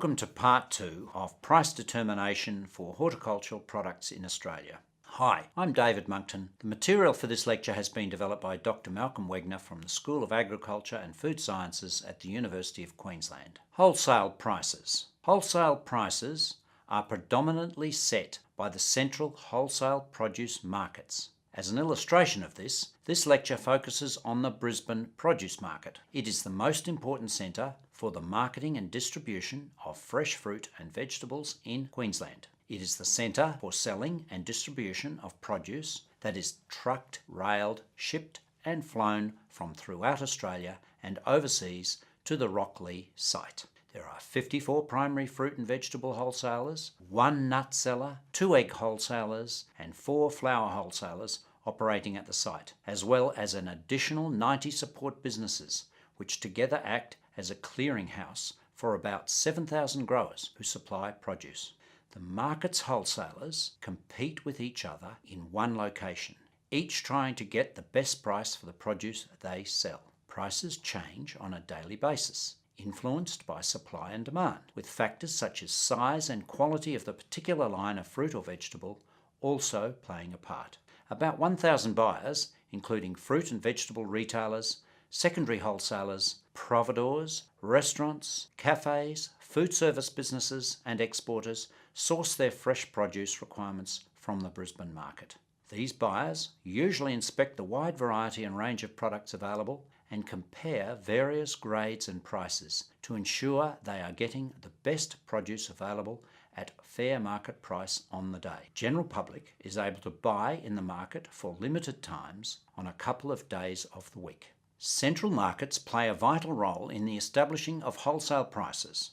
Welcome to part 2 of price determination for horticultural products in Australia. Hi, I'm David Monkton. The material for this lecture has been developed by Dr. Malcolm Wegner from the School of Agriculture and Food Sciences at the University of Queensland. Wholesale prices. Wholesale prices are predominantly set by the central wholesale produce markets. As an illustration of this lecture focuses on the Brisbane produce market. It is the most important centre for the marketing and distribution of fresh fruit and vegetables in Queensland. It is the centre for selling and distribution of produce that is trucked, railed, shipped and flown from throughout Australia and overseas to the Rocklea site. There are 54 primary fruit and vegetable wholesalers, 1 nut seller, 2 egg wholesalers and 4 flower wholesalers operating at the site, as well as an additional 90 support businesses, which together act as a clearinghouse for about 7,000 growers who supply produce. The market's wholesalers compete with each other in one location, each trying to get the best price for the produce they sell. Prices change on a daily basis, influenced by supply and demand, with factors such as size and quality of the particular line of fruit or vegetable also playing a part. About 1,000 buyers, including fruit and vegetable retailers, secondary wholesalers, providores, restaurants, cafes, food service businesses and exporters source their fresh produce requirements from the Brisbane market. These buyers usually inspect the wide variety and range of products available and compare various grades and prices to ensure they are getting the best produce available at fair market price on the day. General public is able to buy in the market for limited times on a couple of days of the week. Central markets play a vital role in the establishing of wholesale prices.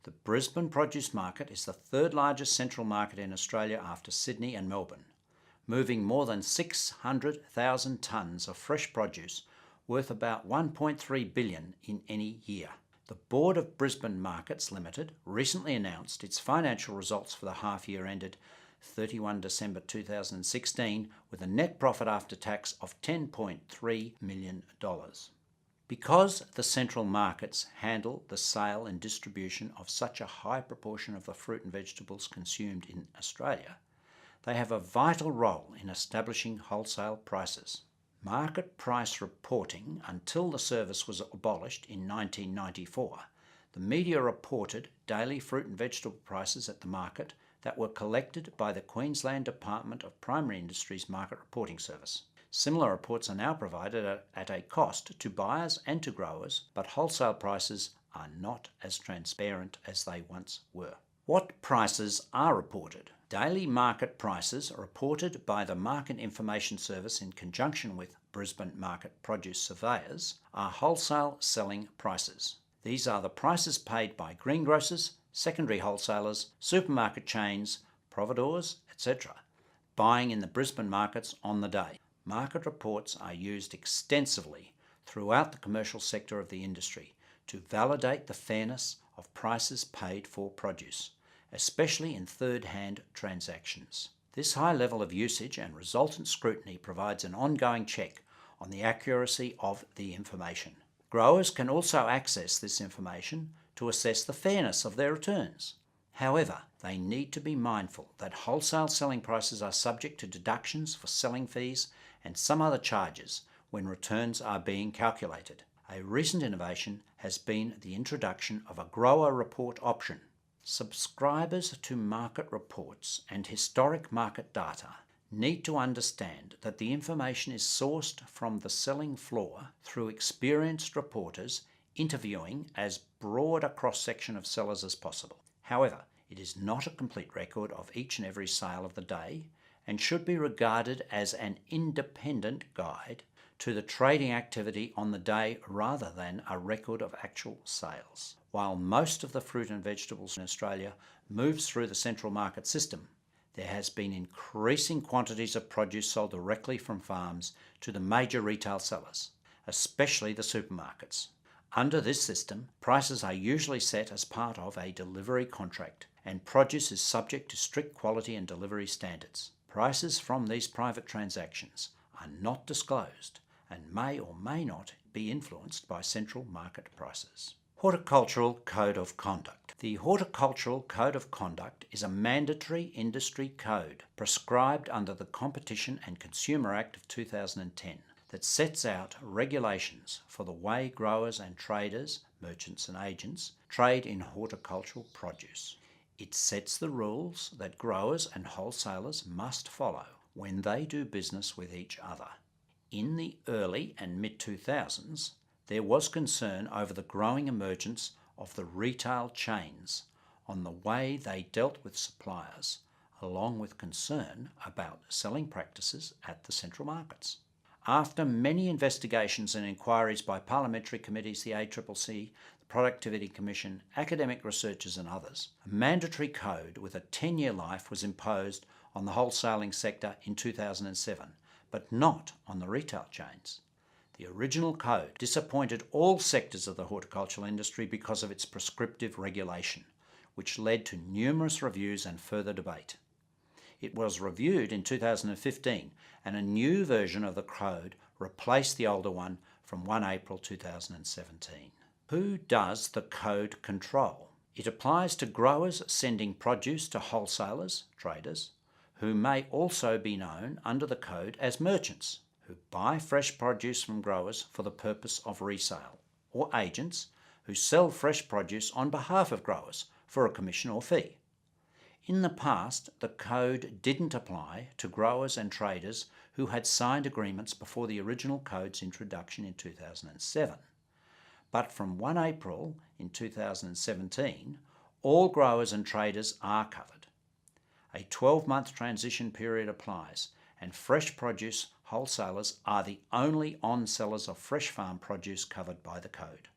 The Brisbane produce market is the third largest central market in Australia after Sydney and Melbourne, moving more than 600,000 tonnes of fresh produce worth about $1.3 billion in any year. The Board of Brisbane Markets Limited recently announced its financial results for the half year ended 31 December 2016 with a net profit after tax of $10.3 million. Because the central markets handle the sale and distribution of such a high proportion of the fruit and vegetables consumed in Australia, they have a vital role in establishing wholesale prices. Market price reporting, until the service was abolished in 1994, the media reported daily fruit and vegetable prices at the market that were collected by the Queensland Department of Primary Industries Market Reporting Service. Similar reports are now provided at a cost to buyers and to growers, but wholesale prices are not as transparent as they once were. What prices are reported? Daily market prices reported by the Market Information Service in conjunction with Brisbane Market Produce Surveyors are wholesale selling prices. These are the prices paid by greengrocers, secondary wholesalers, supermarket chains, providores, etc., buying in the Brisbane markets on the day. Market reports are used extensively throughout the commercial sector of the industry to validate the fairness of prices paid for produce, especially in third-hand transactions. This high level of usage and resultant scrutiny provides an ongoing check on the accuracy of the information. Growers can also access this information to assess the fairness of their returns. However, they need to be mindful that wholesale selling prices are subject to deductions for selling fees and some other charges when returns are being calculated. A recent innovation has been the introduction of a grower report option. Subscribers to market reports and historic market data need to understand that the information is sourced from the selling floor through experienced reporters interviewing as broad a cross-section of sellers as possible. However, it is not a complete record of each and every sale of the day and should be regarded as an independent guide to the trading activity on the day rather than a record of actual sales. While most of the fruit and vegetables in Australia moves through the central market system, there has been increasing quantities of produce sold directly from farms to the major retail sellers, especially the supermarkets. Under this system, prices are usually set as part of a delivery contract, and produce is subject to strict quality and delivery standards. Prices from these private transactions are not disclosed and may or may not be influenced by central market prices. Horticultural Code of Conduct. The Horticultural Code of Conduct is a mandatory industry code prescribed under the Competition and Consumer Act of 2010 that sets out regulations for the way growers and traders, merchants and agents, trade in horticultural produce. It sets the rules that growers and wholesalers must follow when they do business with each other. In the early and mid-2000s, there was concern over the growing emergence of the retail chains on the way they dealt with suppliers, along with concern about selling practices at the central markets. After many investigations and inquiries by parliamentary committees, the ACCC, the Productivity Commission, academic researchers and others, a mandatory code with a 10-year life was imposed on the wholesaling sector in 2007, but not on the retail chains. The original code disappointed all sectors of the horticultural industry because of its prescriptive regulation, which led to numerous reviews and further debate. It was reviewed in 2015 and a new version of the code replaced the older one from 1 April 2017. Who does the code control? It applies to growers sending produce to wholesalers, traders, who may also be known under the code as merchants, who buy fresh produce from growers for the purpose of resale, or agents who sell fresh produce on behalf of growers for a commission or fee. In the past, the code didn't apply to growers and traders who had signed agreements before the original code's introduction in 2007. But from 1 April in 2017, all growers and traders are covered. A 12-month transition period applies, and fresh produce wholesalers are the only on-sellers of fresh farm produce covered by the code,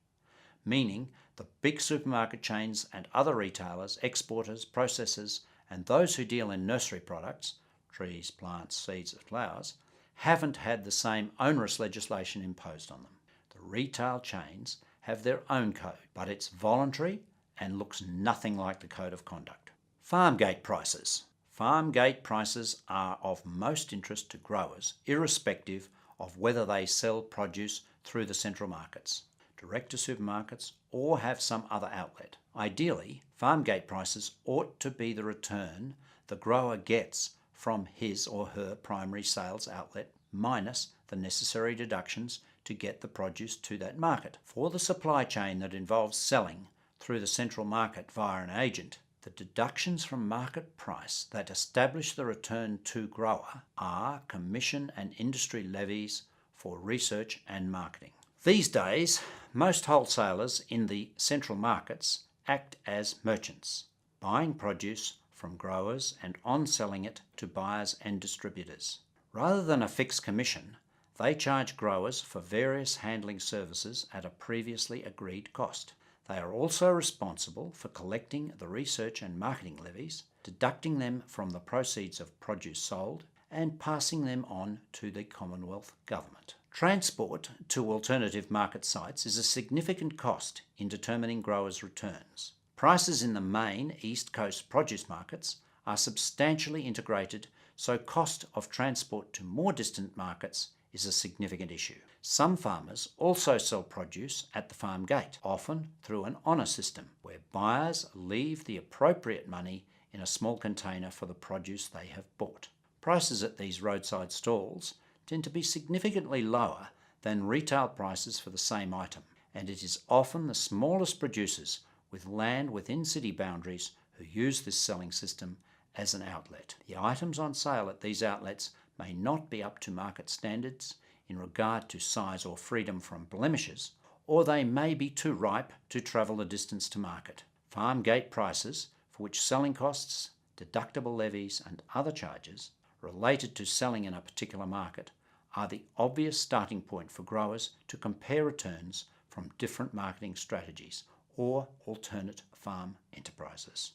meaning the big supermarket chains and other retailers, exporters, processors, and those who deal in nursery products, trees, plants, seeds and flowers, haven't had the same onerous legislation imposed on them. The retail chains have their own code, but it's voluntary and looks nothing like the Code of Conduct. Farm gate prices. Farm gate prices are of most interest to growers, irrespective of whether they sell produce through the central markets, direct to supermarkets, or have some other outlet. Ideally, farm gate prices ought to be the return the grower gets from his or her primary sales outlet minus the necessary deductions to get the produce to that market. For the supply chain that involves selling through the central market via an agent, the deductions from market price that establish the return to grower are commission and industry levies for research and marketing. These days, most wholesalers in the central markets act as merchants, buying produce from growers and on-selling it to buyers and distributors. Rather than a fixed commission, they charge growers for various handling services at a previously agreed cost. They are also responsible for collecting the research and marketing levies, deducting them from the proceeds of produce sold, and passing them on to the Commonwealth Government. Transport to alternative market sites is a significant cost in determining growers' returns. Prices in the main East Coast produce markets are substantially integrated, so cost of transport to more distant markets is a significant issue. Some farmers also sell produce at the farm gate, often through an honour system, where buyers leave the appropriate money in a small container for the produce they have bought. Prices at these roadside stalls tend to be significantly lower than retail prices for the same item, and it is often the smallest producers with land within city boundaries who use this selling system as an outlet. The items on sale at these outlets may not be up to market standards in regard to size or freedom from blemishes, or they may be too ripe to travel the distance to market. Farm gate prices, for which selling costs, deductible levies and other charges related to selling in a particular market, are the obvious starting point for growers to compare returns from different marketing strategies or alternate farm enterprises.